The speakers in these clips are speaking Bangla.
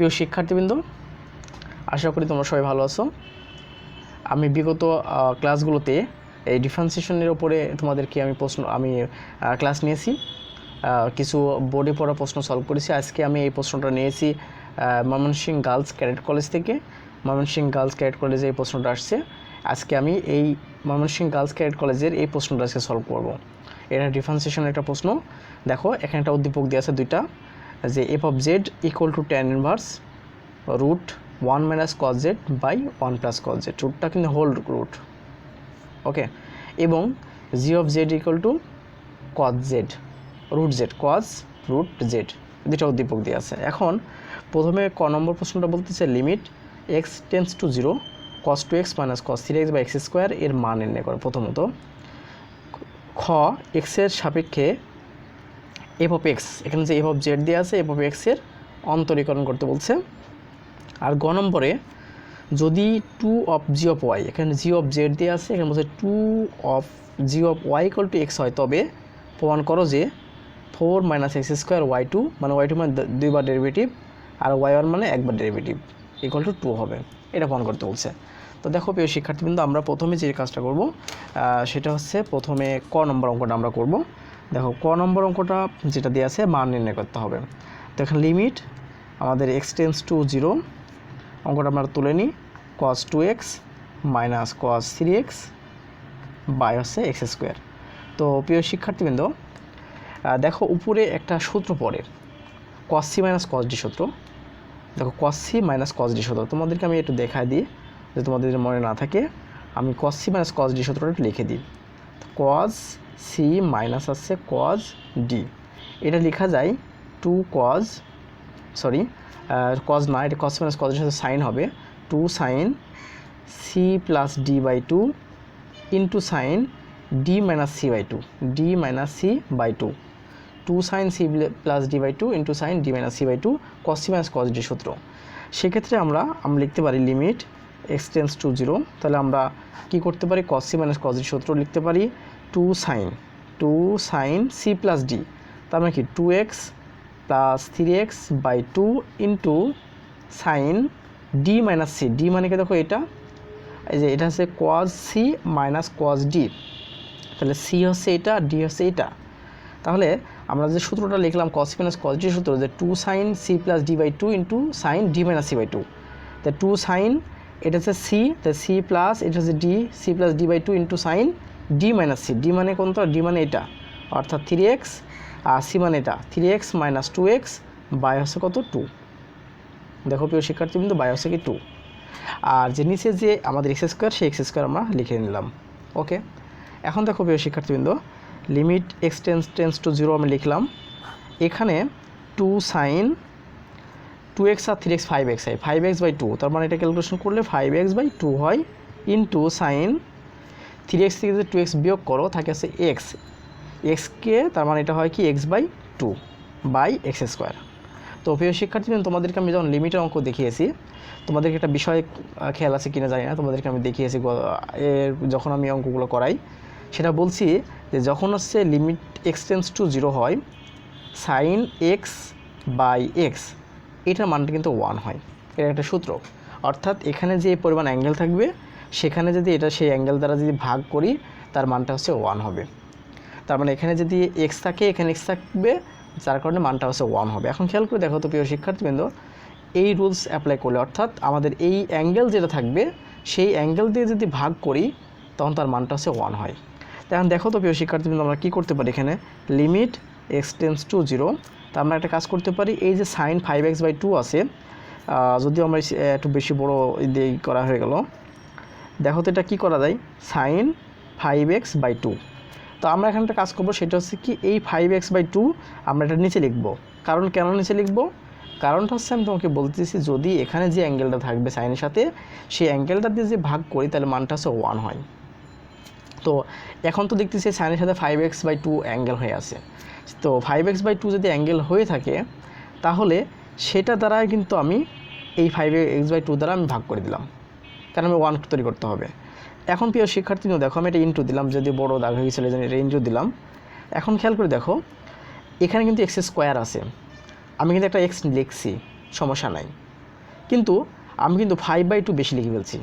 প্রিয় শিক্ষার্থীবৃন্দ, আশা করি তোমরা সবাই ভালো আছো। আমি বিগত ক্লাসগুলোতে এই ডিফারেন্সিয়েশনের উপরে তোমাদেরকে আমি ক্লাস নিয়েছি, কিছু বোর্ডে পড়া প্রশ্ন সলভ করেছি। আজকে আমি এই প্রশ্নটা নিয়েছি ময়মনসিংহ গার্লস ক্যাডেট কলেজ থেকে। ময়মনসিংহ গার্লস ক্যাডেট কলেজে এই প্রশ্নটা আসছে। আজকে আমি এই ময়মনসিংহ গার্লস ক্যাডেট কলেজের এই প্রশ্নটা আজকে সলভ করব। এটা ডিফারেন্সিয়েশনের একটা প্রশ্ন। দেখো, এখানে একটা উদ্দীপক দিয়ে আছে দুইটা, যে F of Z equal to tan inverse root 1 minus cos Z by 1 plus cos Z. রুটটা কিন্তু হোল রুট, ওকে। এবং G of Z equal to cos Z root Z, cos root Z, দুটা উদ্দীপক দিয়ে আছে। এখন প্রথমে ক নম্বর প্রশ্নটা বলতেছে limit x tends to 0 cos 2x minus cos 3x by x square এর মান নির্ণয় করে। প্রথমত খ এক্সের সাপেক্ষে এফ অফ এক্স, এখানে যে এফ অফ জেড দিয়ে আছে এফ অফ এক্সের অন্তরীকরণ করতে বলছে। আর গ নম্বরে যদি 2 অফ জি অফ ওয়াই, এখানে জি অফ জেড দিয়ে আছে, এখানে বলছে 2 of G of Y equal to x হয়, তবে প্রমাণ করো যে 4 minus x square y two, মানে ওয়াই টু মানে দুইবার ডেরিভেটিভ আর ওয়াই ওয়ান মানে একবার ডেরিভেটিভ ইকুয়াল টু 2 হবে, এটা প্রমাণ করতে বলছে। তো দেখো প্রিয় শিক্ষার্থীবৃন্দ, আমরা প্রথমে যে কাজটা করব সেটা হচ্ছে প্রথমে ক নম্বর অঙ্কটা আমরা করব। দেখো, ক নম্বর অঙ্কটা যেটা দিয়ে আছে মান নির্ণয় করতে হবে। তো এখানে লিমিট আমাদের এক্স টেন্স টু 0, অঙ্কটা আমরা তুলে নিই, cos 2x minus cos 3x by হচ্ছে এক্স স্কোয়ার। তো প্রিয় শিক্ষার্থীবৃন্দ, দেখো উপরে একটা সূত্র পড়ে cos c minus cos d সূত্র। দেখো cos c minus cos d সূত্র তোমাদেরকে আমি একটু দেখাই দিই, যে তোমাদের মনে না থাকে। আমি cos c minus cos d সূত্রটা একটু লিখে দিই। cos c মাইনাস আছে cos d, এটা লেখা যায় 2 cos, সরি cos না, এটা cos মাইনাস cos এর সাথে সাইন হবে, 2 sine c plus d by 2 into sine d minus c by 2, d minus c by 2, 2 sine c plus d by 2 into sine d minus c by 2, cos c minus cos d সূত্র। সেক্ষেত্রে আমরা লিখতে পারি লিমিট এক্স টেন্স টু 0, তাহলে আমরা কি করতে পারি, cos c minus cos d সূত্র লিখতে পারি 2 সাইন সি প্লাস ডি, তার মানে কি 2x plus 3x by 2 into sine d minus c, d মানে কি দেখো এটা, এই যে এটা হচ্ছে cos c minus cos d, তাহলে সি হচ্ছে এটা, ডি হচ্ছে এটা। তাহলে আমরা যে সূত্রটা লিখলাম cos c minus cos d সূত্র, যে 2 sine c plus d by 2 into sine d minus c by 2, তো 2 সাইন এটা হচ্ছে সি, তো সি প্লাস এটা হচ্ছে d, c plus d by 2 into sine d minus c, d মানে কোনটা, ডি মানে এটা, অর্থাৎ 3x, আর সি মানে এটা 3x মাইনাস 2x বাই হচ্ছে কত 2। দেখো প্রিয় শিক্ষার্থীবৃন্দ, বাই হচ্ছে কি 2। আর যে নিচে যে আমাদের এক্স স্কোয়ার, সেই এক্স স্কোয়ার আমরা লিখে নিলাম, ওকে। এখন দেখো প্রিয় শিক্ষার্থীবৃন্দ, লিমিট এক্স টেন্স টু 0 আমি লিখলাম। এখানে 2 সাইন 2x আর 3x 5x হয়, 5x বাই 2, তার মানে এটা ক্যালকুলেশন করলে 5x বাই 2 হয়, ইন্টু সাইন 3x থেকে যদি 2x বিয়োগ করো থাকে আছে এক্স, এক্সকে তার মানে এটা হয় কি x by 2 by x square. তো প্রিয় শিক্ষার্থীবৃন্দ, তোমাদেরকে আমি যখন লিমিটের অঙ্ক দেখিয়েছি, তোমাদেরকে একটা বিষয় খেয়াল আছে কিনা জানি না, তোমাদেরকে আমি দেখিয়েছি যখন আমি অঙ্কগুলো করাই, সেটা বলছি যে যখন হচ্ছে লিমিট এক্স টেন্স টু 0 হয়, সাইন এক্স বাই এক্স এটার মানটা কিন্তু 1 হয়, এটা একটা সূত্র। অর্থাৎ এখানে যে পরিমাণ অ্যাঙ্গেল থাকবে, সেখানে যদি এটা সেই অ্যাঙ্গেল দ্বারা যদি ভাগ করি, তার মানটা হচ্ছে 1 হবে। তার মানে এখানে যদি এক্স থাকে, এখানে এক্স থাকবে, যার কারণে মানটা হচ্ছে 1 হবে। এখন খেয়াল করে দেখো তো প্রিয় শিক্ষার্থীবৃন্দ, এই রুলস অ্যাপ্লাই করলে, অর্থাৎ আমাদের এই অ্যাঙ্গেল যেটা থাকবে সেই অ্যাঙ্গেল দিয়ে যদি ভাগ করি, তখন তার মানটা হচ্ছে 1 হয়। তো এখন দেখো তো প্রিয় শিক্ষার্থীবৃন্দ, আমরা কী করতে পারি, এখানে লিমিট এক্স টেন্স টু 0, তা আমরা একটা কাজ করতে পারি, এই যে সাইন 5x বাই 2 আছে, যদিও আমরা একটু বেশি বড় দিয়ে করা হয়ে গেল, দেখো তো এটা কী করা যায়, সাইন 5x বাই 2। তো আমরা এখানে একটা কাজ করবো, সেটা হচ্ছে কি এই 5x বাই 2 আমরা এটা নিচে লিখবো। কারণ কেন নিচে লিখবো, কারণটা হচ্ছে আমি তোমাকে বলতেছি, যদি এখানে যে অ্যাঙ্গেলটা থাকবে সাইনের সাথে, সেই অ্যাঙ্গেলটা দিয়ে যে ভাগ করি, তাহলে মানটা হচ্ছে 1 হয়। তো এখন তো দেখতেছি সাইনের সাথে 5x বাই 2 অ্যাঙ্গেল হয়ে আছে, তো 5x বাই 2 যদি অ্যাঙ্গেল হয়ে থাকে, তাহলে সেটা দ্বারাই কিন্তু আমি এই 5x বাই 2 দ্বারা আমি ভাগ করে দিলাম, কারণ আমি 1 তৈরি করতে হবে। এখন প্রিয় শিক্ষার্থীরা দেখো, আমি এটা ইন্টু দিলাম, যদি বড় দাগ হয়ে গেছিলো এটা ইন্টু দিলাম। এখন খেয়াল করে দেখো, এখানে কিন্তু এক্স স্কোয়ার আছে, আমি কিন্তু একটা এক্স লিখছি, সমস্যা নাই, কিন্তু আমি কিন্তু 5/2 বেশি লিখে ফেলছি,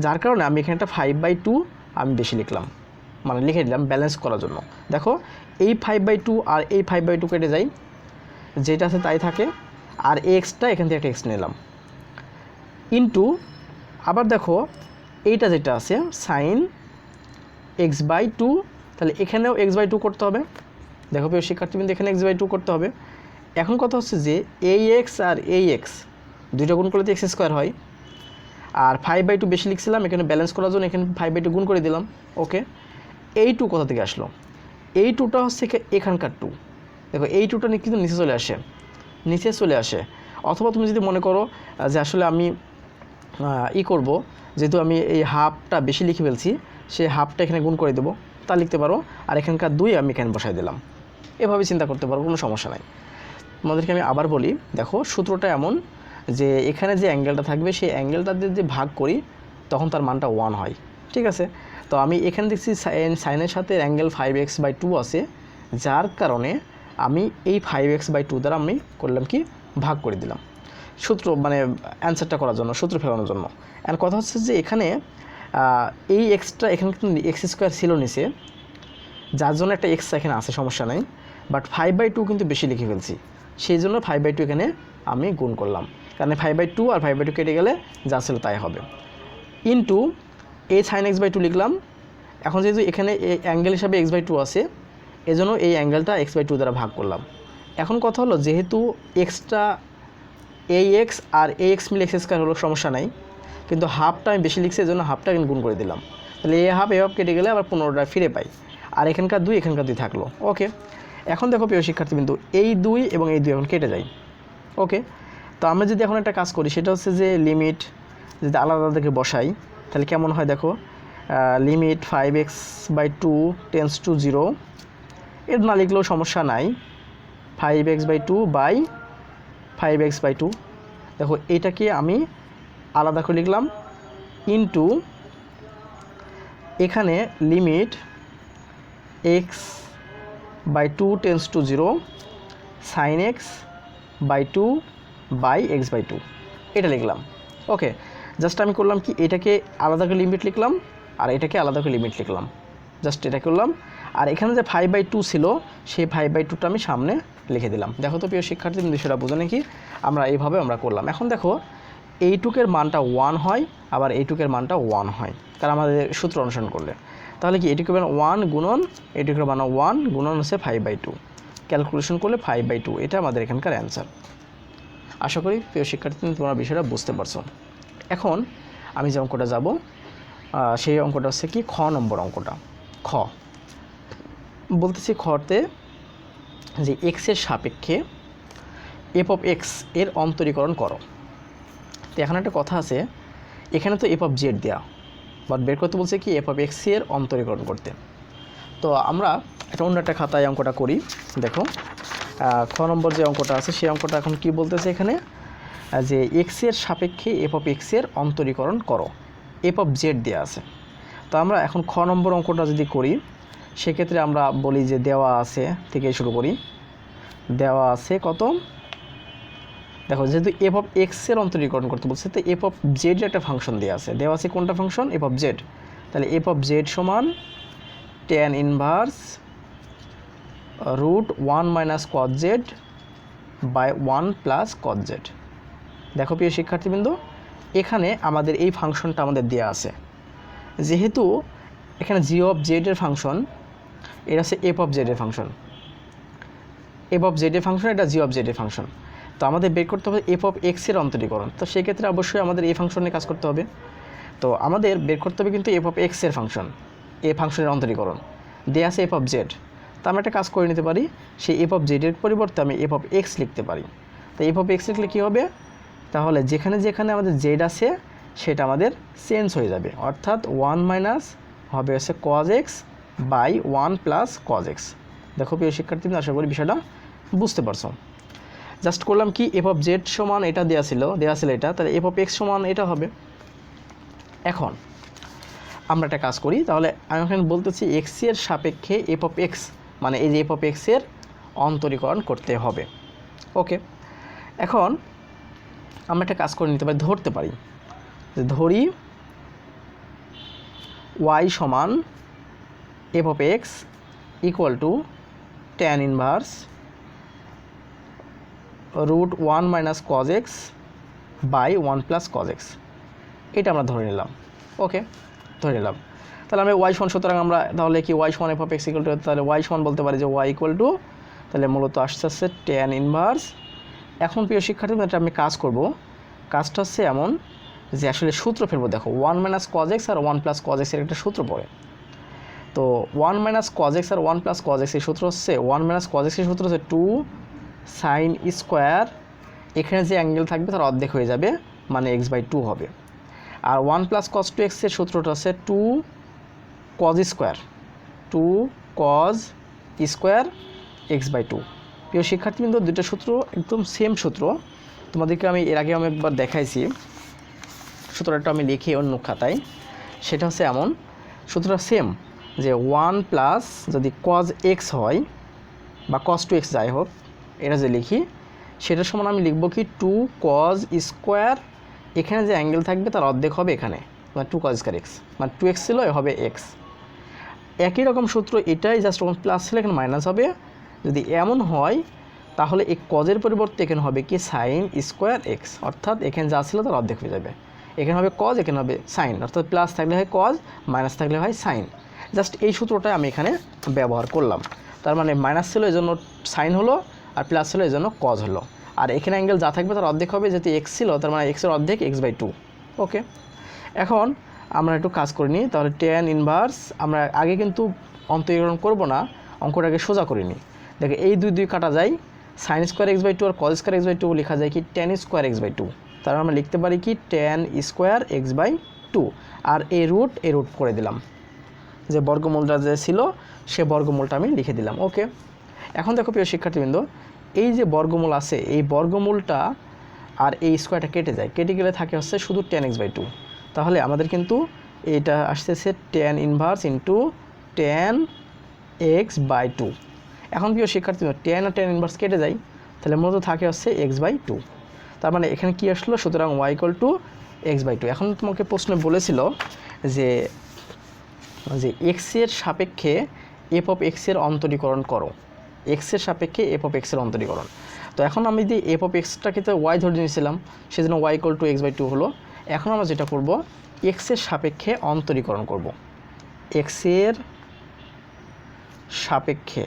যার কারণে আমি এখানে একটা 5/2 আমি বেশি লিখলাম, মানে লিখে দিলাম ব্যালেন্স করার জন্য। দেখো এই 5/2 আর এই 5/2 কেটে যায়, যেটা আছে তাই থাকে, আর এক্সটা এখান থেকে একটা এক্স নিলাম ইন্টু, আবার দেখো এইটা যেটা আছে সাইন x/2, তাহলে এখানেও x/2 করতে হবে। দেখো প্রিয় শিক্ষার্থীবৃন্দ, এখানে x/2 করতে হবে। এখন কথা হচ্ছে যে এই এক্স আর এই এক্স দুইটা গুণ করলে তো x² হয়, আর 5/2 বেশি লিখছিলাম, এখানে ব্যালেন্স করার জন্য এখানে 5/2 গুণ করে দিলাম। ওকে, এই 2 কোথা থেকে আসলো? এই 2টা হচ্ছে এখানকার 2। দেখো এই 2টা কিন্তু নিচে চলে আসে। অথবা তুমি যদি মনে করো যে আসলে আমি করব, যেহেতু আমি এই হাফটা বেশি লিখে ফেলছি, সেই হাফটা এখানে গুণ করে দেবো, তা লিখতে পারো। আর এখানকার 2 আমি এখানে বসাই দিলাম, এভাবে চিন্তা করতে পারো, কোনো সমস্যা নাই। তোমাদেরকে আমি আবার বলি, দেখো সূত্রটা এমন যে এখানে যে অ্যাঙ্গেলটা থাকবে সেই অ্যাঙ্গেলটা দিয়ে যে ভাগ করি তখন তার মানটা 1 হয়। ঠিক আছে, তো আমি এখানে দেখছি সাইনের সাথে অ্যাঙ্গেল 5x/2 আছে, যার কারণে আমি এই 5x/2 দ্বারা আমি করলাম কি ভাগ করে দিলাম, সূত্র মানে অ্যান্সারটা করার জন্য, সূত্র ফেলানোর জন্য। আর কথা হচ্ছে যে এখানে এই এক্সট্রা এখানে কিন্তু x² ছিল নিচে, যার জন্য একটা এক্স এখানে আছে, সমস্যা নেই, বাট 5/2 কিন্তু বেশি লিখে ফেলছি, সেই জন্য 5/2 এখানে আমি গুণ করলাম, কারণ 5/2 আর 5/2 কেটে গেলে যা ছিল তাই হবে, ইন্টু এই সাইন x/2 লিখলাম। এখন যেহেতু এখানে অ্যাঙ্গেল হিসাবে x/2 আছে, এজন্য এই অ্যাঙ্গেলটা x/2 দ্বারা ভাগ করলাম। এখন কথা হলো, যেহেতু এক্সটা এই এক্স আর এই এক্স মিলে x² হলো, সমস্যা নাই, কিন্তু হাফটা আমি বেশি লিখছি, এজন্য হাফটা এখানে গুণ করে দিলাম। তাহলে এই হাফ কেটে গেলে আবার 15টা ফিরে পাই, আর এখানকার 2 থাকলো। ওকে, এখন দেখো প্রিয় শিক্ষার্থীবৃন্দ, এই 2 এবং এই 2 এখন কেটে যায়। ওকে, তো আমরা যদি এখন একটা কাজ করি, সেটা হচ্ছে যে লিমিট যদি আলাদা থেকে বসাই, তাহলে কেমন হয় দেখো, লিমিট 5x/2 টেন্স টু 0, এর না লিখলেও সমস্যা নাই, 5x/2 বাই 5x/2। দেখো এইটাকে আমি আলাদা করে লিখলাম, ইন্টু এখানে limit x/2 tends to 0 sine x/2 by x/2, এটা লিখলাম। ওকে, জাস্ট আমি করলাম কি, এটাকে আলাদা করে লিমিট লিখলাম আর এটাকে আলাদা করে লিমিট লিখলাম, জাস্ট এটা করলাম। আর এখানে যে 5/2 ছিল, সেই 5/2টা আমি সামনে লিখে দিলাম। দেখো তো প্রিয় শিক্ষার্থী, বিষয়টা বোঝো নাকি? এইভাবে আমরা করলাম। এখন দেখো এইটুকের মানটা 1 হয়, আবার এইটুকের মানটা 1 হয়, কারণ আমাদের সূত্র অনুসরণ করলে। তাহলে কি এটুকের মান 1 গুণন এটুকের মান 1 গুণন হচ্ছে 5/2, ক্যালকুলেশন করলে 5/2, এটা আমাদের এখানকার অ্যান্সার। আশা করি প্রিয় শিক্ষার্থী তোমরা বিষয়টা বুঝতে পারছো। এখন আমি যে অঙ্কটা যাব, সেই অঙ্কটা হচ্ছে কি খ নম্বর অঙ্কটা। খ বলতেছি, খতে যে এক্সের সাপেক্ষে এফ অফ এক্স এর অন্তরীকরণ করো। তো এখানে একটা কথা আছে, এখানে তো এফ অফ জেড দেওয়া, বাট বের করতে বলছে কি এফ অফ এক্স এর অন্তরীকরণ করতে। তো আমরা অন্য একটা খাতায় অঙ্কটা করি। দেখো খ নম্বর যে অঙ্কটা আছে, সেই অঙ্কটা এখন কি বলতেছে, এখানে যে এক্সের সাপেক্ষে এফ অফ এক্স এর অন্তরীকরণ করো, এফ অফ জেড দেওয়া আছে। তো আমরা এখন খ নম্বর অঙ্কটা যদি করি, সেক্ষেত্রে আমরা বলি যে দেওয়া আছে থেকে শুরু করি। দেওয়া আছে কত, দেখো যেহেতু এফ অফ এক্স এর অন্তরীকরণ করতে বলছে, তো এফ অফ জেড একটা ফাংশন দেওয়া আছে, দেওয়া আছে কোনটা ফাংশন, এফ অফ জেড। তাহলে এফ অফ জেড সমান tan inverse √1 minus cos z by 1 plus cos z। দেখো প্রিয় শিক্ষার্থীবৃন্দ, এখানে আমাদের এই ফাংশনটা আমাদের দেওয়া আছে, যেহেতু এখানে জি অফ জেড এর ফাংশন, এটা হচ্ছে এফ অফ জেড এর ফাংশন, এফ অফ জেড এর ফাংশন, এটা জি অফ জেড এর ফাংশন। তো আমাদের বের করতে হবে এফ অফ এক্স এর অন্তরীকরণ। তো সেক্ষেত্রে অবশ্যই আমাদের এই ফাংশনে কাজ করতে হবে। তো আমাদের বের করতে হবে কিন্তু এফ অফ এক্স এর ফাংশন, এই ফাংশনের অন্তরীকরণ দেওয়া আছে এফ অফ জেড। তো আমরা একটা কাজ করে নিতে পারি, সেই এফ অফ জেড এর পরিবর্তে আমি এফ অফ এক্স লিখতে পারি। তো এফ অফ এক্স লিখলে কী হবে, তাহলে যেখানে যেখানে আমাদের জেড আছে সেটা আমাদের চেঞ্জ হয়ে যাবে, অর্থাৎ 1 মাইনাস হবে হচ্ছে cos x by 1 plus cos x। দেখো প্রিয় শিক্ষার্থীরা, আশা করি বিষয়টা বুঝতে পারছো। জাস্ট করলাম কি এফ অফ জেড সমান এটা দেওয়া ছিল এটা, তাহলে এফ অফ এক্স সমান এটা হবে। এখন আমরা একটা কাজ করি, তাহলে আমি এখানে বলতেছি এক্স এর সাপেক্ষে এফ অফ এক্স, মানে এই যে এফ অফ এক্স এর অন্তরীকরণ করতে হবে। ওকে, এখন আমরা একটা কাজ করে নিতে পারি, ধরতে পারি যে ধরি y সমান f of x equal to tan inverse root 1 minus cos x by 1 plus cos x। এটা আমরা ধরে নিলাম। ওকে, ধরে নিলাম। তাহলে আমরা y সমান, সুতরাং আমরা তাহলে কি y সমান f of x equal two, তাহলে y সমান বলতে পারি যে y ইকুয়াল টু, তাহলে মূলত আসছে tan ইনভার্স। এখন প্রিয় শিক্ষার্থী, এটা আমি কাজ করব। কাজটা হচ্ছে এমন যে আসলে সূত্র ফেলবো। দেখো 1 মাইনাস cos x আর 1 প্লাস cos x এর একটা সূত্র পড়ে। তো 1 মাইনাস cos x আর 1 প্লাস cos x এর সূত্র হচ্ছে 1 মাইনাস cos x এর সূত্র হচ্ছে 2 সাইন স্কোয়ার, এখানে যে অ্যাঙ্গেল থাকবে তার অর্ধেক হয়ে যাবে, মানে x/2 হবে। আর 1 প্লাস cos 2x এর সূত্রটা হচ্ছে 2 cos square, 2 cos square x/2। প্রিয় শিক্ষার্থীবৃন্দ, দুটো সূত্র একদম সেম সূত্র, তোমাদেরকে আমি এর আগে একবার দেখাইছি। সূত্রটা আমি লিখি অন্য খাতায়। সেটা হচ্ছে এমন, সূত্রটা সেম যে 1 প্লাস যদি cos x হয় বা cos 2x যাই হোক, এটা যে লিখি সেটার সমান আমি লিখব কি 2 cos স্কোয়ার, এখানে যে অ্যাঙ্গেল থাকবে তার অর্ধেক হবে এখানে, মানে 2 cos স্কোয়ার x, মানে 2x ছিল হবে x। একই রকম সূত্র এটাই, জাস্ট ওখানে প্লাস ছিল এখানে মাইনাস হবে। যদি এমন হয় তাহলে এই কজের পরিবর্তে এখানে হবে কি সাইন স্কোয়ার x, অর্থাৎ এখানে যা ছিল তার অর্ধেক হয়ে যাবে। এখানে হবে কজ, এখানে হবে সাইন, অর্থাৎ প্লাস থাকলে হয় কজ, মাইনাস থাকলে হয় সাইন। জাস্ট এই সূত্রটাই আমি এখানে ব্যবহার করলাম। তার মানে মাইনাস ছিল এই জন্য সাইন হলো, আর প্লাস ছিল এই জন্য কজ হলো। আর এখানে অ্যাঙ্গেল যা থাকবে তার অর্ধেক হবে, যেহেতু x ছিল তার মানে x এর অর্ধেক x/2। ওকে, এখন আমরা একটু কাজ করে নিই। তাহলে tan ইনভার্স, আমরা আগে কিন্তু অন্তরীকরণ করব না, অঙ্কটাকে সোজা করে নিই। দেখো এই দুই কাটা যায়, সাইন স্কোয়ার x/2 আর cos স্কোয়ার x/2 লেখা যায় কি tan স্কোয়ার x/2। তার আমরা লিখতে পারি কি tan স্কোয়ার x/2, আর এই রুট করে দিলাম, যে বর্গমূলটা যে ছিল সে বর্গমূলটা আমি লিখে দিলাম। ওকে, এখন দেখো প্রিয় শিক্ষার্থীবৃন্দ, এই যে বর্গমূল আছে, এই বর্গমূলটা আর এই স্কোয়ারটা কেটে যায়, কেটে গেলে থাকে হচ্ছে শুধু tan x/2। তাহলে আমাদের কিন্তু এটা আসতেছে tan inverse into tan x/2। এখন প্রিয় শিক্ষার্থীবৃন্দ, tan আর tan ইনভার্স কেটে যায়, তাহলে মূলত থাকে হচ্ছে x/2। তার মানে এখানে কি আসলো, সুতরাং y ইকুয়াল টু x/2। এখন তোমাকে প্রশ্নে বলেছিল যে x এর সাপেক্ষে f of x এর অন্তরীকরণ করো, x এর সাপেক্ষে f of x এর অন্তরীকরণ। তো এখন আমি যদি f of x-টাকে তো y ধরে নিয়েছিলাম, সেজন্য y ইকুয়াল টু x/2 হলো। এখন আমরা যেটা করব, x এর সাপেক্ষে অন্তরীকরণ করব, x এর সাপেক্ষে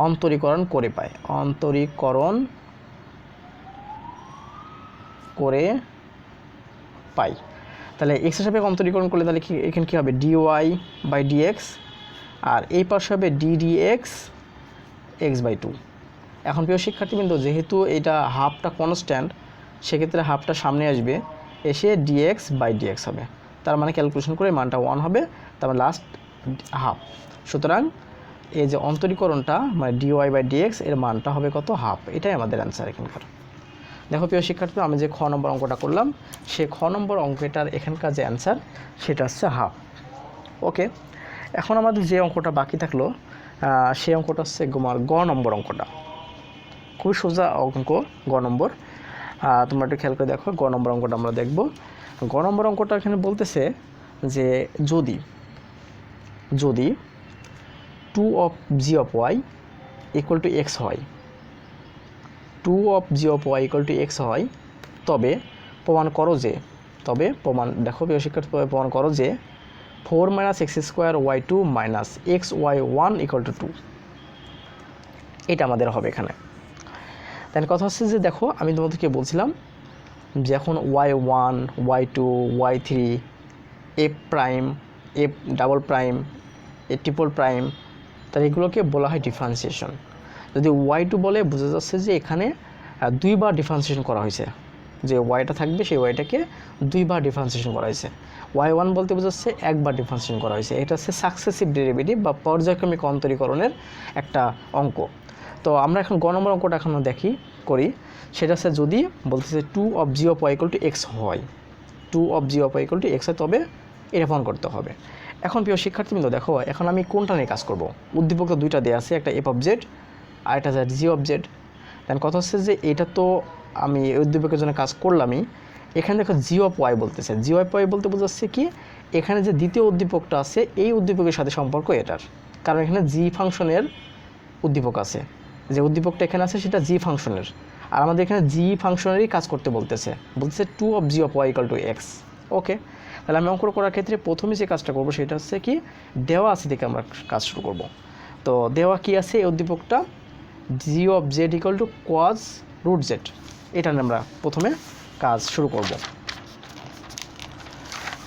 অন্তরীকরণ করে পাই, অন্তরীকরণ করে পাই। তাহলে x এর সাপেক্ষে অন্তরীকরণ করলে তাহলে এখানে কী হবে, dy/dx, আর এই পাশে হবে ddx x/2। এখন প্রিয় শিক্ষার্থীবৃন্দ, যেহেতু এটা হাফটা কনস্ট্যান্ট, সেক্ষেত্রে হাফটা সামনে আসবে, এসে dx/dx হবে। তার মানে ক্যালকুলেশন করে মানটা 1 হবে, তার মানে লাস্ট হাফ। সুতরাং এই যে অন্তরীকরণটা মানে dy/dx এর মানটা হবে কত, হাফ। এটাই আমাদের অ্যান্সার এখানকার। দেখো প্রিয় শিক্ষার্থী, আমি যে খ নম্বর অঙ্কটা করলাম, সে খ নম্বর অঙ্কটার এখানকার যে অ্যান্সার সেটা হচ্ছে হাফ। ওকে, এখন আমাদের যে অঙ্কটা বাকি থাকলো, সেই অঙ্কটা হচ্ছে গ নম্বর অঙ্কটা। খুবই সোজা অঙ্ক, গ নম্বর। তোমরা একটু খেয়াল করে দেখো, গ নম্বর অঙ্কটা আমরা দেখব। গ নম্বর অঙ্কটা এখানে বলতেছে যে যদি 2 of g of y equal to x হয়, 2 of g of y equal to x হয়, তবে প্রমাণ করো যে, দেখো প্রিয় শিক্ষার্থী, প্রমাণ করো যে 4 minus x square y2 minus xy1 equal to 2। এটা আমাদের হবে এখানে। তাহলে কথা হচ্ছে যে দেখো, আমি তোমাদেরকে বলছিলাম যে এখন y1 y2 y3 f prime, f double prime, a triple prime, তাহলে এগুলোকে বলা হয় ডিফারেন্সিয়েশন। যদি y2 বলে, বোঝা যাচ্ছে যে এখানে দুইবার ডিফারেন্সিয়েশন করা হয়েছে, যে ওয়াইটা থাকবে সেই ওয়াইটাকে দুইবার ডিফারেন্সিয়েশন করা হয়েছে। y1 বলতে বোঝাচ্ছে একবার ডিফারেন্সিয়েশন করা হয়েছে। এটা হচ্ছে সাকসেসিভ ডেরিভেটিভ বা পর্যায়ক্রমিক অন্তরীকরণের একটা অঙ্ক। তো আমরা এখন গ নম্বর অঙ্কটা এখন করি। সেটা হচ্ছে যদি বলতেছে 2 of g of y equal to x হয়, 2 of g of y equal to x হয়, তবে এটা প্রমাণ করতে হবে। এখন প্রিয় শিক্ষার্থীবৃন্দ দেখো, এখন আমি কোনটা নিয়ে কাজ করব। উদ্দীপক তো দুইটা দেওয়া আছে, একটা f of z, আর এটা হচ্ছে জি অফ জেড। দেন কথা হচ্ছে যে এটা তো আমি উদ্দীপকের জন্য কাজ করলামই, এখানে দেখো জি অফ ওয়াই বলতেছে। জি অফ ওয়াই বলতে বোঝাচ্ছে কি এখানে যে দ্বিতীয় উদ্দীপকটা আছে এই উদ্দীপকের সাথে সম্পর্ক এটার, কারণ এখানে জি ফাংশনের উদ্দীপক আছে, যে উদ্দীপকটা এখানে আছে সেটা জি ফাংশনের, আর আমাদের এখানে জি ফাংশনেরই কাজ করতে বলতেছে two of G of Y equal to X. Okay, তাহলে আমি অঙ্ক করার ক্ষেত্রে প্রথমে যে কাজটা করবো সেটা হচ্ছে কি দেওয়া আছে থেকে আমরা কাজ শুরু করব। তো দেওয়া কি আছে এই উদ্দীপকটা G of Z equal to cos root Z, এটা নিয়ে আমরা প্রথমে কাজ শুরু করব।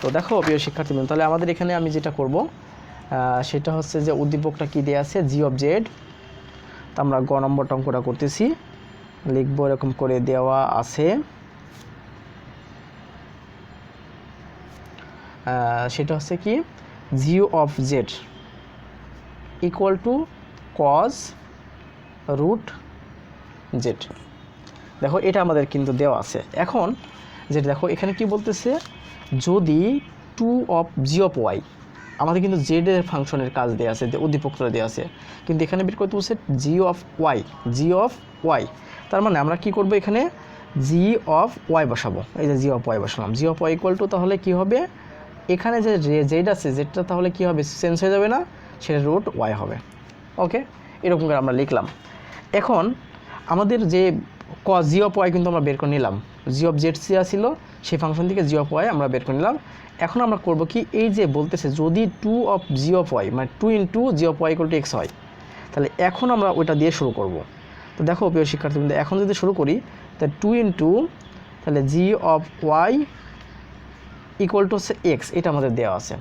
তো দেখো প্রিয় শিক্ষার্থীবৃন্দ, তাহলে আমাদের এখানে আমি যেটা করব সেটা হচ্ছে যে উদ্দীপকটা কি দেওয়া আছে জি অফ জেড। তো আমরা গ নম্বরটা অঙ্কটা করতেছি, লিখবো এরকম করে দেওয়া আছে, সেটা হচ্ছে কি G of Z equal to cos root Z. দেখো এটা আমাদের কিন্তু দেওয়া আছে। এখন যেটা দেখো এখানে কি বলতেছে যদি two of G of y, আমাদের কিন্তু জেডের ফাংশনের কাজ দেওয়া আছে, উদ্দীপকটা দেওয়া আছে, কিন্তু এখানে বের করতে বলছে G of Y, G of Y. তার মানে আমরা কি করব এখানে জি অফ ওয়াই বসাবো, এই যে জি অফ ওয়াই বসালাম, জি অফ ওয়াই ইকুয়াল টু তাহলে কি হবে এখানে যে জেড আছে জেডটা তাহলে কি হবে চেঞ্জ হয়ে যাবে না, সেটা রুট ওয়াই হবে। ওকে, এরকম করে আমরা লিখলাম। এখন আমাদের যে জি অফ ওয়াই কিন্তু আমরা বের করে নিলাম, জি অফ জেড সি ছিল সেই ফাংশন থেকে জি অফ ওয়াই আমরা বের করে নিলাম। এখন আমরা করব কি এই যে বলতেছে যদি two of G of Y মানে two into G of Y equal to x হয়, তাহলে এখন আমরা ওইটা দিয়ে শুরু করব। তো দেখো প্রিয় শিক্ষার্থীবৃন্দ, এখন যদি শুরু করি তাহলে টু ইন্টু তাহলে জি অফ ওয়াই ইকুয়াল টু হচ্ছে এক্স, এটা আমাদের দেওয়া আছে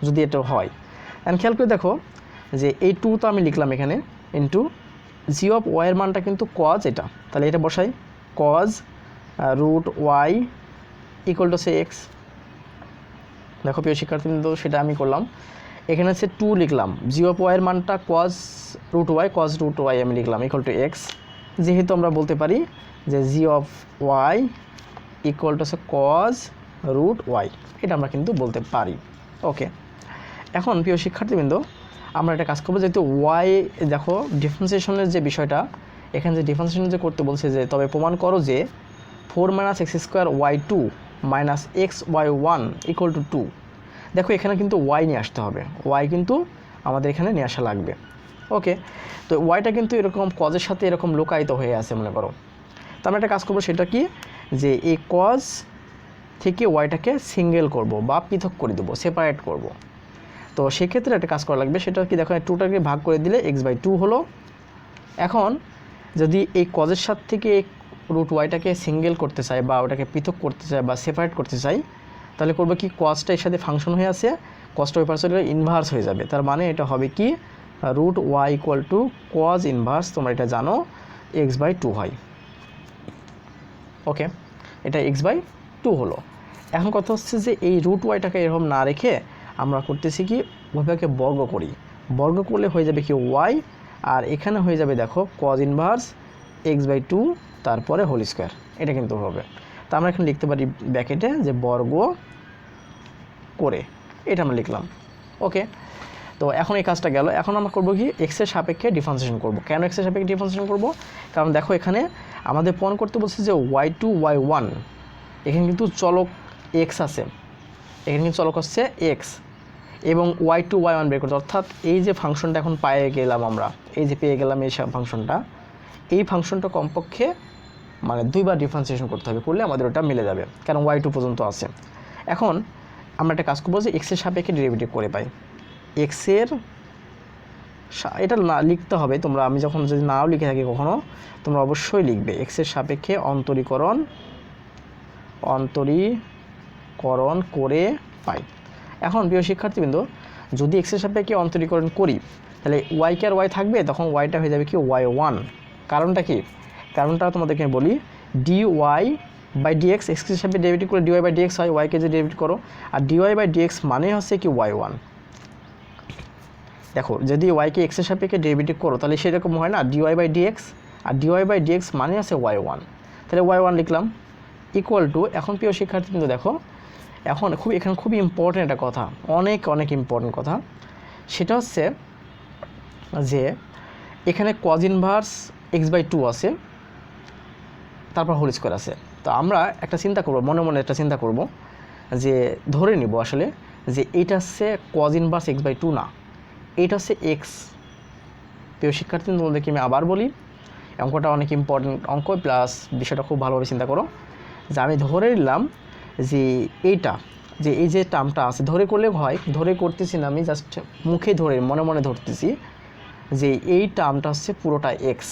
যদি এটা হয়। অ্যান্ড খেয়াল করে দেখো যে এই টু তো আমি লিখলাম এখানে ইন্টু জি অফ ওয়াইয়ের মানটা কিন্তু কজ, এটা তাহলে এটা বসাই cos root y equal to হচ্ছে এক্স। দেখো প্রিয় শিক্ষার্থীবৃন্দ সেটা আমি করলাম, এখানে হচ্ছে টু লিখলাম, জি অফ ওয়াইয়ের মানটা কজ রুট ওয়াই আমি লিখলাম ইকুয়াল টু এক্স, যেহেতু আমরা বলতে পারি যে জি অফ ওয়াই ইকুয়াল টু হচ্ছে কজ রুট ওয়াই, এটা আমরা কিন্তু বলতে পারি। ওকে, এখন প্রিয় শিক্ষার্থীবৃন্দ আমরা একটা কাজ করবো, যেহেতু ওয়াই দেখো ডিফারেন্সিয়েশনের যে বিষয়টা এখানে যে ডিফারেন্সিয়েশন যে করতে বলছে যে তবে প্রমাণ করো যে 4 - x² y2 - xy1 equal to 2। দেখো এখানে কিন্তু ওয়াই নিয়ে আসতে হবে, ওয়াই কিন্তু আমাদের এখানে নিয়ে আসা লাগবে। ওকে, তো ওয়াইটা কিন্তু এরকম কজের সাথে এরকম লোকায়িত হয়ে আছে মনে করো। তো আমরা একটা কাজ করবো সেটা কি যে এই কজ থেকে ওয়াইটাকে সিঙ্গেল করব বা পৃথক করে দেবো, সেপারেট করব। তো সেক্ষেত্রে একটা কাজ করা লাগবে, সেটা কি দেখো টুটাকে ভাগ করে দিলে x/2 হলো। এখন যদি এই কজের সাথে থেকে রুট ওয়াইটাকে সিঙ্গেল করতে চাই বা ওটাকে পৃথক করতে চাই বা সেপারেট করতে চাই, তাহলে করবো কি কজটা এর সাথে ফাংশন হয়ে আছে, কজটা ওই পাশে ইনভার্স হয়ে যাবে। তার মানে এটা হবে কি root y equal to cos inverse, তোমরা এটা জানো x/2 হয়। ওকে, এটা x/2 হলো। এখন কথা হচ্ছে যে এই রুট ওয়াইটাকে এরকম না রেখে আমরা করতেছি কি ওইভাবে বর্গ করি, বর্গ করলে হয়ে যাবে কি ওয়াই, আর এখানে হয়ে যাবে দেখো কজ ইনভার্স x/2 তারপরে হোল স্কোয়ার, এটা কিন্তু হবে। তা আমরা এখানে লিখতে পারি ব্র্যাকেটে যে বর্গ করে, এটা আমরা লিখলাম। ওকে, তো এখন এই কাজটা গেল। এখন আমরা করবো কি এক্সের সাপেক্ষে ডিফারেন্সিয়েশন করব। কেন এক্সের সাপেক্ষে ডিফারেন্সিয়েশন করব? কারণ দেখো এখানে আমাদের প্রমাণ করতে বলছে যে y2 y1, এখানে কিন্তু চলক এক্স আছে, এখানে কিন্তু চলক হচ্ছে এক্স, এবং y2 y1 বের করতে, অর্থাৎ এই যে ফাংশনটা এখন পেয়ে গেলাম আমরা, এই যে পেয়ে গেলাম এই ফাংশনটা, এই ফাংশনটা কমপক্ষে মানে দুইবার ডিফারেন্সিয়েশন করতে হবে, করলে আমাদের ওটা মিলে যাবে, কারণ y2 পর্যন্ত আছে। এখন আমরা একটা কাজ করবো যে এক্সের সাপেক্ষে ডেরিভেটিভ করে পাই, এক্সের এটা না লিখতে হবে তোমরা, আমি যখন যদি নাও লিখে থাকি কখনো তোমরা অবশ্যই লিখবে এক্সের সাপেক্ষে অন্তরীকরণ করে পাই। এখন প্রিয় শিক্ষার্থীবৃন্দ যদি এক্সের সাপেক্ষে অন্তরীকরণ করি তাহলে ওয়াই কে আর ওয়াই থাকবে, তখন ওয়াইটা হয়ে যাবে কি y1। কারণটা কি? কারণটা তোমাদেরকে বলি, dy/dx এক্সের সাপেক্ষে ডেরিভেটিভ করে dy/dx হয়, ওয়াইকে যে ডেরিভেটিভ করো, আর dy/dx মানে হচ্ছে কি y1। দেখো যদি ওয়াইকে এক্সের সাপেক্ষে ডেরিভেটিভ করো তাহলে সেরকম হয় না dy/dx, আর dy/dx মানে আছে y1, তাহলে y1 লিখলাম ইকুয়াল টু। এখন প্রিয় শিক্ষার্থীবৃন্দ দেখো এখন এখানে খুবই ইম্পর্টেন্ট একটা কথা, অনেক ইম্পর্টেন্ট কথা, সেটা হচ্ছে যে এখানে কজ ইনভার্স x/2 আছে, তারপর হোল স্কোয়ার আছে। তো আমরা একটা চিন্তা করব, মনে মনে একটা চিন্তা করব যে ধরে নিব আসলে যে এইটা হচ্ছে কজ ইনভার্স x/2 না, এইটা হচ্ছে এক্স। প্রিয় শিক্ষার্থী, তোমাদেরকে আমি আবার বলি, অঙ্কটা অনেক ইম্পর্টেন্ট অঙ্ক, প্লাস বিষয়টা খুব ভালোভাবে চিন্তা করো যে আমি ধরে নিলাম যে এইটা, যে এই যে টার্মটা আছে, ধরে করলে হয়, ধরে করতেছি না আমি, জাস্ট মুখে ধরে মনে মনে ধরতেছি যে এই টার্মটা হচ্ছে পুরোটা এক্স।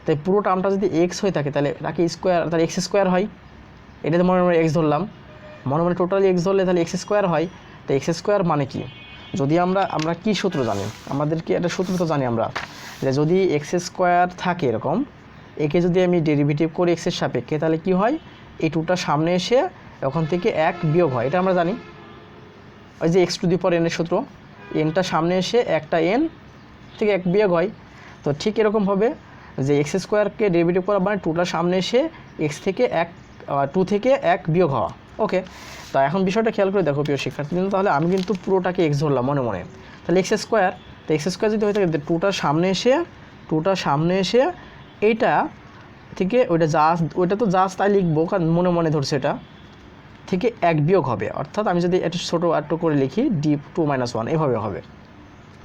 তাই পুরো টার্মটা যদি এক্স হয়ে থাকে তাহলে তাকে স্কোয়ার, তাহলে এক্স স্কোয়ার হয়। এটাতে মনে মনে এক্স ধরলাম, মনে মনে টোটালি এক্স ধরলে তাহলে এক্স স্কোয়ার হয়। তো এক্স স্কোয়ার মানে কি, যদি আমরা কি সূত্র জানি, আমাদেরকে একটা সূত্র তো জানি আমরা, যে যদি এক্স স্কোয়ার থাকে এরকম, একে যদি আমি ডেরিভেটিভ করি এক্সের সাপেক্ষে, তাহলে কি হয়, এই টুটা সামনে এসে ওখান থেকে এক বিয়োগ হয়, এটা আমরা জানি। ওই যে এক্স টু দি পাওয়ার এনের সূত্র, এনটা সামনে এসে একটা এন থেকে এক বিয়োগ হয়। তো ঠিক এরকমভাবে যে এক্স স্কোয়ারকে ডেরিভেটিভ করা মানে টুটার সামনে এসে এক্স থেকে এক, টু থেকে এক বিয়োগ হওয়া। ওকে, তো এখন বিষয়টা খেয়াল করে দেখো প্রিয় শিক্ষার্থী, তাহলে আমি কিন্তু পুরোটাকে এক্স ধরলাম মনে মনে, তাহলে এক্স স্কোয়ার, তো এক্স স্কোয়ার যদি হয়ে থাকে টুটার সামনে এসে এইটা থেকে ওইটা তো জাস্ট তাই লিখবো, কারণ মনে মনে ধরছে, এটা থেকে এক বিয়োগ হবে। অর্থাৎ আমি যদি একটু ছোটো একটু করে লিখি d2 - 1 এভাবে হবে,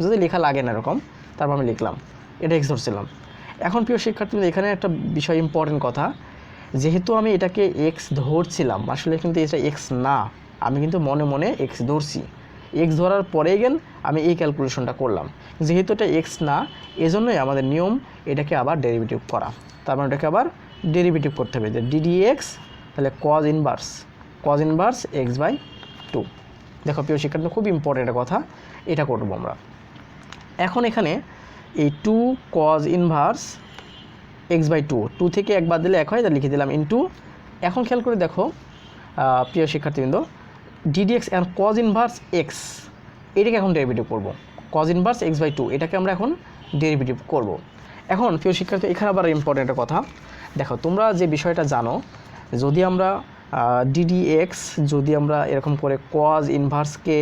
যদি লেখা লাগে না এরকম, তারপর আমি লিখলাম, এটা এক্স ধরছিলাম। এখন প্রিয় শিক্ষার্থী, এখানে একটা বিষয় ইম্পর্টেন্ট কথা, যেহেতু আমি এটাকে এক্স ধরছিলাম, আসলে কিন্তু এটা এক্স না, আমি কিন্তু মনে মনে এক্স ধরছি। এক্স ধরার পরে গেন আমি এই ক্যালকুলেশনটা করলাম, যেহেতু এটা এক্স না, এজন্যই আমাদের নিয়ম এটাকে আবার ডেরিভেটিভ করা। তার মানে এটাকে আবার ডেরিভেটিভ করতে হবে, যে ddx, তাহলে কজ ইনভার্স x/2। দেখো প্রিয় শিক্ষার্থী, খুব ইম্পর্টেন্ট একটা কথা, এটা করবো আমরা এখন। এখানে এই 2 কজ ইনভার্স x/2, 2 থেকে এক বাদ দিলে এক হয়, তাহলে লিখে দিলাম ইনটু। এখন খেয়াল করে দেখো প্রিয় শিক্ষার্থীবৃন্দ, ddx and cos inverse x, এটাকে এখন ডেরিভেটিভ করব। cos ইনভার্স x/2 এটাকে আমরা এখন ডেরিভেটিভ করব। এখন প্রিয় শিক্ষার্থী, এখানে আবার ইম্পর্টেন্ট একটা কথা, দেখো তোমরা যে বিষয়টা জানো, যদি আমরা ddx যদি আমরা এরকম করে cos ইনভার্সকে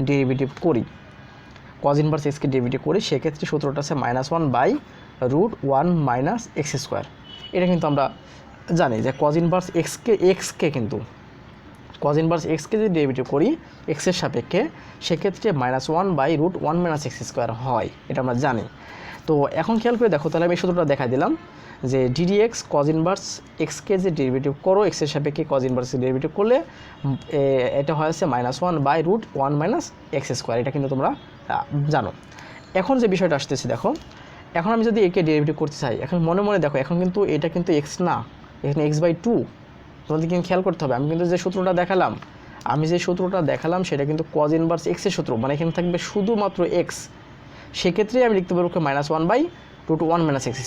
ডেরিভেটিভ করি, cos ইনভার্স x কে ডেরিভেটিভ করি, সেক্ষেত্রে সূত্রটা আছে -1/√1 - x²। এটা কিন্তু আমরা জানি যে cos ইনভার্স x কে যদি ডেরিভেটিভ করি এক্সের সাপেক্ষে, সেক্ষেত্রে -1/√1 - x² হয়, এটা আমরা জানি। তো এখন খেয়াল করে দেখো, তাহলে আমি এই সূত্রটা দেখাই দিলাম যে ddx cos ইনভার্স x কে যে ডেরিভেটিভ করো এক্সের সাপেক্ষে cos ইনভার্স ডেরিভেটিভ করলে এটা হয়েছে -1/√1 - x², এটা কিন্তু তোমরা জানো। এখন যে বিষয়টা আসতেছে দেখো, এখন আমি যদি একে ডেরিভেটিভ করতে চাই, এখন মনে মনে দেখো, এখন কিন্তু এটা কিন্তু এক্স না, এখানে x/2। তোমাদের কিন্তু খেয়াল করতে হবে, আমি কিন্তু যে সূত্রটা দেখালাম সেটা কিন্তু cos ইনভার্স x এর সূত্র, মানে এখানে থাকবে শুধুমাত্র x, সেক্ষেত্রে আমি লিখতে পারবো -1/√1 - x²।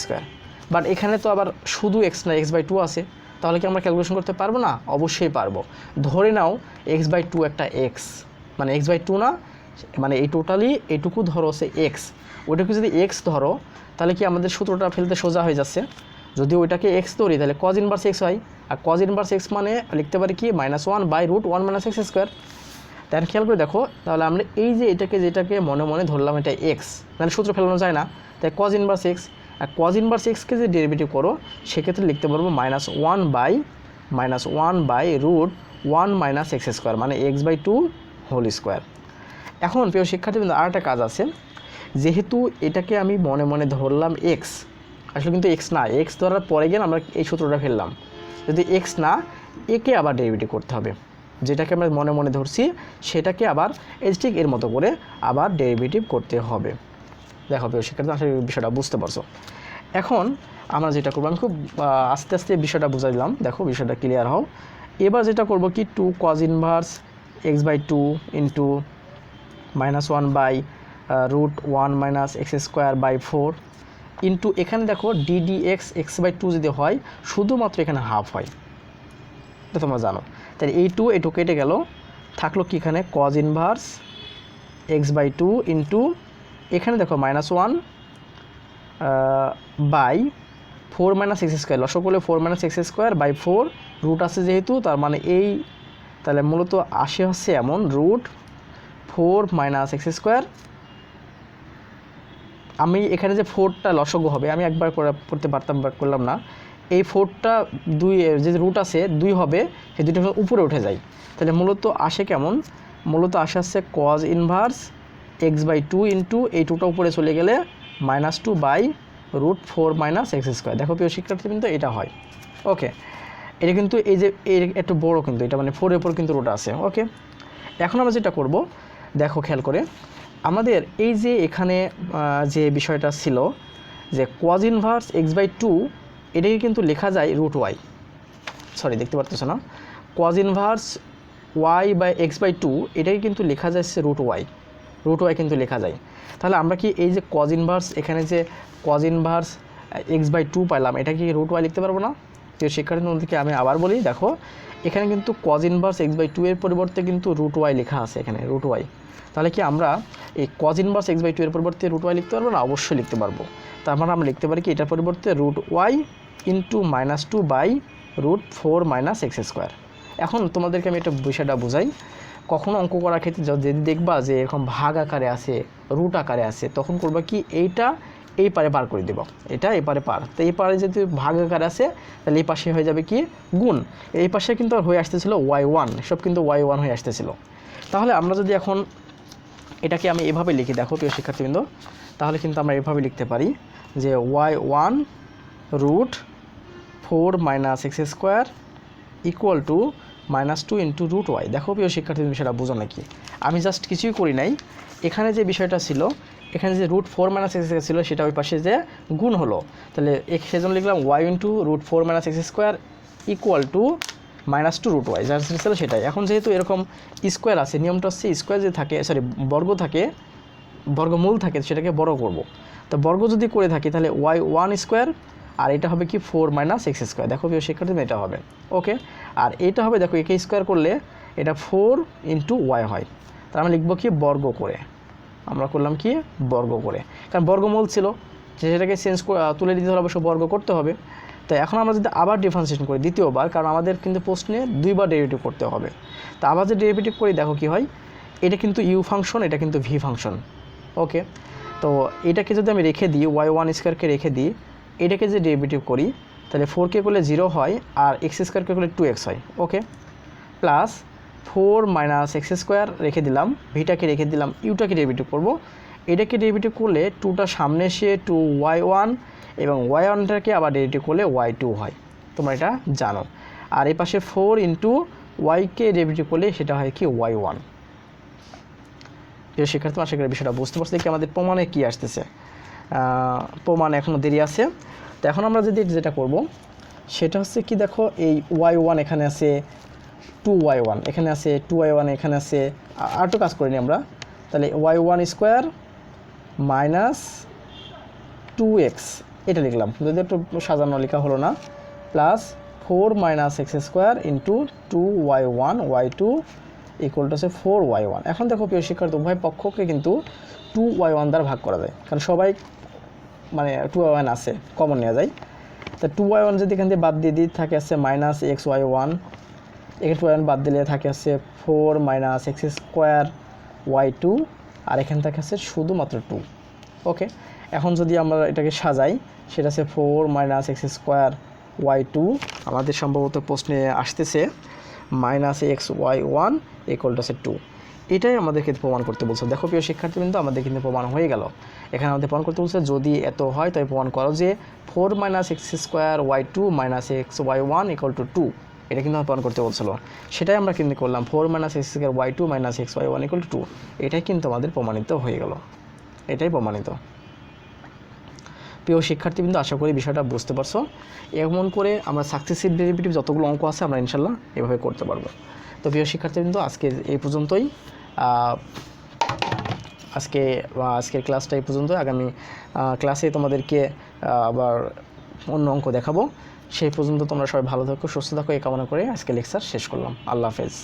বাট এখানে তো আবার শুধু x না, x/2 আছে, তাহলে কি আমরা ক্যালকুলেশন করতে পারবো না? অবশ্যই পারবো। ধরে নাও x/2 একটা x, মানে x/2 না, মানে এই টোটালি এইটুকু ধরো হচ্ছে x, ওইটাকে যদি x ধরো তাহলে কি আমাদের সূত্রটা ফেলতে সোজা হয়ে যাচ্ছে। যদি ওইটাকে x ধরি তাহলে cos ইনভার্স x হয়, আর cos ইনভার্স x মানে লিখতে পারি কি -1/√1 - x²। তাহলে খেয়াল করে দেখো, তাহলে আমরা এই যে যেটাকে মনে মনে ধরলাম এটা x, মানে সূত্র ফেলানো যায় না, তাই cos ইনভার্স x, আর cos ইনভার্স x-কে যদি ডেরিভেটিভ করো সেক্ষেত্রে লিখতে পারবো -1/√1 - x², মানে x/2 হোল স্কোয়ার। এখন প্রিয় শিক্ষার্থীবৃন্দ, আর একটা কাজ আছে, যেহেতু এটাকে আমি মনে মনে ধরলাম x, আসলে কিন্তু x না, x ধরার পরে গিয়ে আমরা এই সূত্রটা ফেললাম, যদি x না, একে আবার ডেরিভেটিভ করতে হবে, যেটাকে আমরা মনে মনে ধরছি সেটাকে আবার ঠিক এর মতো করে আবার ডেরিভেটিভ করতে হবে। দেখো প্রিয় শিক্ষার্থী, আসলে বিষয়টা বুঝতে পারছো। এখন আমরা যেটা করবো, আমি খুব আস্তে আস্তে বিষয়টা বুঝাই দিলাম, দেখো বিষয়টা ক্লিয়ার হও। এবার যেটা করবো কি, 2 cos inverse x/2 into -1/√1 - x²/4 into, এখানে দেখো ddx x/2 যদি হয় শুধুমাত্র এখানে হাফ হয়, এটা তোমরা জানো। তাহলে এই টু কেটে গেল, থাকলো কি এখানে cos ইনভার্স x/2 ইন্টু, এখানে দেখো -1/4 - x², লসক করলে 4 - x²/4, রুট আছে যেহেতু, তার মানে এই, তাহলে মূলত আসে হচ্ছে এমন √4 - x² আমি এখানে যে 4টা লসগু হবে আমি একবার করতে পারতাম, বাট করলাম না। এই 4টা 2 যে রুট আছে 2 হবে, সেই 2টা উপরে উঠে যায়। তাহলে মূলত আসে কেমন, মূলত আসে cos ইনভার্স x/2 ইন্টু এই 2টা উপরে চলে গেলে -2/√4 - x²। দেখো প্রিয় শিক্ষার্থী, কিন্তু এটা হয়। ওকে, এটা কিন্তু এই যে একটু বড়, কিন্তু এটা মানে 4 এর উপর কিন্তু রুট আছে। ওকে, এখন আমরা যেটা করব, দেখো খেয়াল করে, আমাদের এই যে এখানে যে বিষয়টা ছিল যে cos ইনভার্স x/2 এটাকে কিন্তু লেখা যায় √y, সরি দেখতে পারতেছো না, cos ইনভার্স y/x/2 এটাকে কিন্তু লেখা যাচ্ছে √y কিন্তু লেখা যায়। তাহলে আমরা কি এই যে cos ইনভার্স, এখানে যে cos ইনভার্স x/2 পাইলাম, এটা কি √y লিখতে পারবো না? তো শিক্ষার্থীদেরকে আমি আবার বলি, দেখো এখানে কিন্তু cos ইনভার্স x/2 এর পরিবর্তে কিন্তু √y লেখা আছে, এখানে √y। তাহলে কি আমরা এই cos ইনভার্স x/2 এর পরিবর্তে √y লিখতে পারবো না? অবশ্যই লিখতে পারবো। তার মানে আমরা লিখতে পারি কি এটার পরিবর্তে √y ইন্টু -2/√4 - x²। এখন তোমাদেরকে আমি একটা বিষয়টা বোঝাই, কখনো অঙ্ক করার ক্ষেত্রে যদি দেখবা যে এরকম ভাগ আকারে আছে, রুট আকারে আছে, তখন করবা কি এইটা এই পারে পার করে দেব, এটা এই পারে পার। তো এই পারে যদি ভাগ আকারে আছে তাহলে এই পাশে হয়ে যাবে কি গুণ, এই পাশে কিন্তু হয়ে আসতেছিল y1, সব কিন্তু y1 হয়ে আসতেছিল। তাহলে আমরা যদি এখন এটাকে আমি এভাবে লিখি, দেখো প্রিয় শিক্ষার্থীবৃন্দ, তাহলে কিন্তু আমরা এভাবে লিখতে পারি যে y1 √4 - x² equal to -2 into √y। দেখো প্রিয় শিক্ষার্থী, তুমি সেটা বুঝো নাকি? আমি জাস্ট কিছুই করি নাই, এখানে যে বিষয়টা ছিল, এখানে যে √4 - x² ছিল সেটা ওই পাশে যে গুণ হলো, তাহলে সেজন্য লিখলাম y into √4 - x² equal to -2 √y, যার ছিল সেটাই। এখন যেহেতু এরকম স্কোয়ার আছে, নিয়মটা হচ্ছে স্কোয়ার যে থাকে, সরি বর্গ থাকে, বর্গমূল থাকে, সেটাকে বড় করব। তো বর্গ যদি করে থাকি তাহলে y1² আর এটা হবে কি 4 - x²। দেখো প্রিয় শিক্ষার্থী, এটা হবে। ওকে, আর এটা হবে, দেখো একে স্কোয়ার করলে এটা 4 ইন্টু y হয়, তার আমরা লিখবো কি বর্গ করে, আমরা করলাম কি বর্গ করে, কারণ বর্গমূল ছিল, সেটাকে চেঞ্জ তুলে দিতে হলে অবশ্য বর্গ করতে হবে। তাই এখন আমরা যদি আবার ডিফারেন্সিয়েশন করি দ্বিতীয়বার, কারণ আমাদের কিন্তু প্রশ্নে 2বার ডেরিভেটিভ করতে হবে, তা আবার যে ডেরিভেটিভ করি দেখো কি হয়, এটা কিন্তু ইউ ফাংশন, এটা কিন্তু ভি ফাংশন। ওকে, তো এটাকে যদি আমি রেখে দিই, y1² রেখে দিই, এটাকে যে ডেরিভেটিভ করি তাহলে 4কে করলে 0 হয় আর x² করলে 2x হয়। ওকে, প্লাস 4 - x² রেখে দিলাম, ভিটাকে রেখে দিলাম, ইউটাকে ডেরিভেটিভ করব, এটাকে ডেরিভেটিভ করলে 2টা সামনে এসে 2y1 এবং y1টাকে আবার ডেরিভেটিভ করলে y2 হয়, তোমরা এটা জানো। আর এই পাশে 4 ইন্টু ওয়াইকে ডেরিভেটিভ করলে সেটা হয় কি y1। প্রিয় শিক্ষার্থী, আশা করি বিষয়টা বুঝতে পারছি কি আমাদের প্রমাণে কি আসতেছে। প্রমাণ এখনও দেরি আছে। তো এখন আমরা যদি যেটা করব সেটা হচ্ছে কি, দেখো এই y1 এখানে আছে, 2y1 এখানে আছে, 2y1 এখানে আছে, আর তো কাজ করিনি আমরা, তাহলে y1² মাইনাস 2x এটা লিখলাম, যদি একটু সাজানো লেখা হলো না, plus 4 - x² into 2y1 y2 equal to আছে 4y1। এখন দেখো প্রিয় শিক্ষার্থী, উভয় পক্ষকে কিন্তু 2y1 দ্বারা ভাগ করা যায়, কারণ সবাই মানে 2y1 আছে, কমন নেওয়া যায়। তা 2y1 যদি এখান থেকে বাদ দিয়ে দিই থাকে আছে -xy1, এখানে 2y1 বাদ দিলে থাকে আছে 4 - x² y2, আর এখান থেকে আছে শুধুমাত্র 2। ওকে, এখন যদি আমরা এটাকে সাজাই সেটা আছে 4 - x² y2, আমাদের সম্ভবত প্রশ্নে আসতেছে -xy1 ইকুয়াল টু আছে 2। এটাই আমাদেরকে প্রমাণ করতে বলছে। দেখো প্রিয় শিক্ষার্থী, কিন্তু আমাদের কিন্তু প্রমাণ হয়ে গেল। এখানে আমাদের প্রমাণ করতে বলছে যদি এত হয় তাই প্রমাণ করো যে 4 - x² y2 - xy1 equal to 2, এটা কিন্তু আমরা প্রমাণ করতে বলছিল, সেটাই আমরা কিন্তু করলাম, 4 - x² y2 - xy1 equal to 2। এটাই কিন্তু আমাদের প্রমাণিত হয়ে গেল, এটাই প্রমাণিত। প্রিয় শিক্ষার্থীবৃন্দ, আশা করি বিষয়টা বুঝতে পারছো। এমন করে আমরা সাকসেসিভ ডেরিভেটিভ যতগুলো অঙ্ক আছে আমরা ইনশাল্লাহ এভাবে করতে পারবো। তো প্রিয় শিক্ষার্থীবৃন্দ, আজকে এই পর্যন্তই, আজকের ক্লাসটা এই পর্যন্ত। আগামী ক্লাসে তোমাদেরকে আবার অন্য অঙ্ক দেখাবো। সেই পর্যন্ত তোমরা সবাই ভালো থাকো, সুস্থ থাকো, এই কামনা করে আজকে লেকচার শেষ করলাম। আল্লাহ হাফেজ।